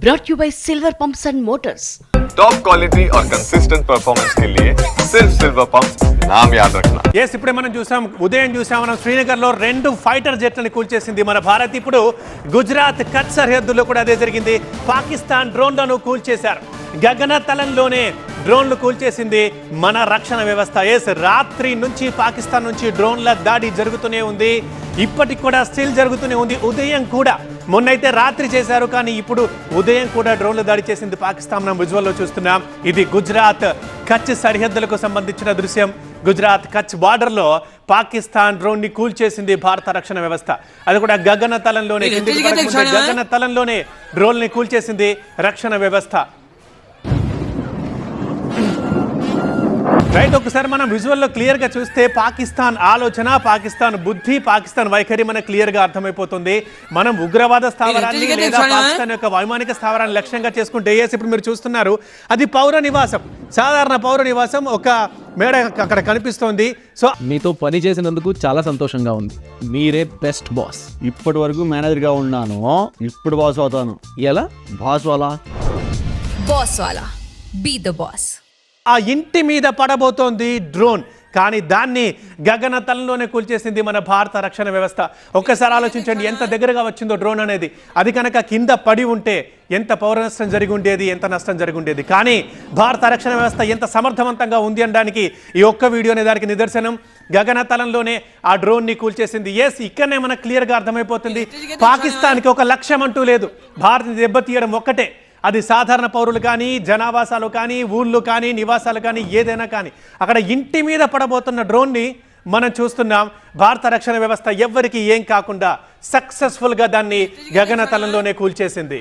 brought you by Silver Pumps and Motors. Top quality और consistent performance के लिए सिर्फ सिल्वर पंप्स नाम याद रखना. ఎస్ ఇప్పుడే మనం చూసాం ఉదయం మనం శ్రీనగర్లో 2 ఫైటర్ జెట్లను కూల్చేసింది మన భారత్. ఇప్పుడు గుజరాత్ కచ్ సరిహద్దులో కూడా అదే జరిగింది. పాకిస్తాన్ డ్రోన్లను కూల్చేశారు. గగన తలంలోనే డ్రోన్లు కూల్చేసింది మన రక్షణ వ్యవస్థ. ఎస్ రాత్రి నుంచి పాకిస్తాన్ నుంచి డ్రోన్ల దాడి జరుగుతూనే ఉంది. ఇప్పటికి కూడా స్టిల్ జరుగుతూనే ఉంది. ఉదయం కూడా మొన్నైతే రాత్రి చేశారు, కానీ ఇప్పుడు ఉదయం కూడా డ్రోన్లు దాడి చేసింది పాకిస్తాన్. మనం విజువల్లో చూస్తున్నాం. ఇది గుజరాత్ కచ్ సరిహద్దులకు సంబంధించిన దృశ్యం. గుజరాత్ కచ్ బార్డర్లో పాకిస్తాన్ డ్రోన్ ని కూల్చేసింది భారత రక్షణ వ్యవస్థ. అది కూడా గగన తలంలోనే డ్రోన్ ని కూల్చేసింది రక్షణ వ్యవస్థ. రైట్, ఒకసారి మనం విజువల్లో క్లియర్ గా చూస్తే పాకిస్తాన్ ఆలోచన, పాకిస్తాన్ బుద్ధి, పాకిస్తాన్ వైఖరి మనకు క్లియర్ గా అర్థమైపోతుంది. మనం ఉగ్రవాద స్థావరాన్ని లేదా పాకిస్తాన్ యొక్క వైమానిక స్థావరాన్ని లక్ష్యంగా చేసుకుంటే ఇప్పుడు మీరు చూస్తున్నారు అది పౌర నివాసం, సాధారణ పౌర నివాసం. ఒక మేడ అక్కడ కనిపిస్తోంది. సో మీతో పని చేసినందుకు చాలా సంతోషంగా ఉంది. మీరే బెస్ట్ బాస్. ఇప్పటి వరకు మేనేజర్ గా ఉన్నాను, ఇప్పుడు బాస్ అవుతాను. ఎలా? బాస్ వాలా బాస్ వాలా బీ ద బాస్. ఆ ఇంటి మీద పడబోతోంది డ్రోన్, కానీ దాన్ని గగన తలంలోనే కూల్చేసింది మన భారత రక్షణ వ్యవస్థ. ఒక్కసారి ఆలోచించండి ఎంత దగ్గరగా వచ్చిందో డ్రోన్ అనేది. అది కనుక కింద పడి ఉంటే ఎంత పౌర నష్టం జరిగి ఉండేది, ఎంత నష్టం జరిగి ఉండేది. కానీ భారత రక్షణ వ్యవస్థ ఎంత సమర్థవంతంగా ఉంది అనడానికి ఈ ఒక్క వీడియోనే దానికి నిదర్శనం. గగన తలంలోనే ఆ డ్రోన్ ని కూల్చేసింది. ఎస్, ఇక్కడనే మనకు క్లియర్ గా అర్థమైపోతుంది పాకిస్తాన్కి ఒక లక్ష్యం అంటూ లేదు. భారత్ దెబ్బతీయడం ఒక్కటే. అది సాధారణ పౌరులు కానీ, జనావాసాలు కానీ, ఊళ్ళు కానీ, నివాసాలు కానీ, ఏదైనా కానీ అక్కడ ఇంటి మీద పడబోతున్న డ్రోన్ని మనం చూస్తున్నాం. భారత రక్షణ వ్యవస్థ ఎవ్వరికి ఏం కాకుండా సక్సెస్ఫుల్గా దాన్ని గగన తలంలోనే కూల్చేసింది.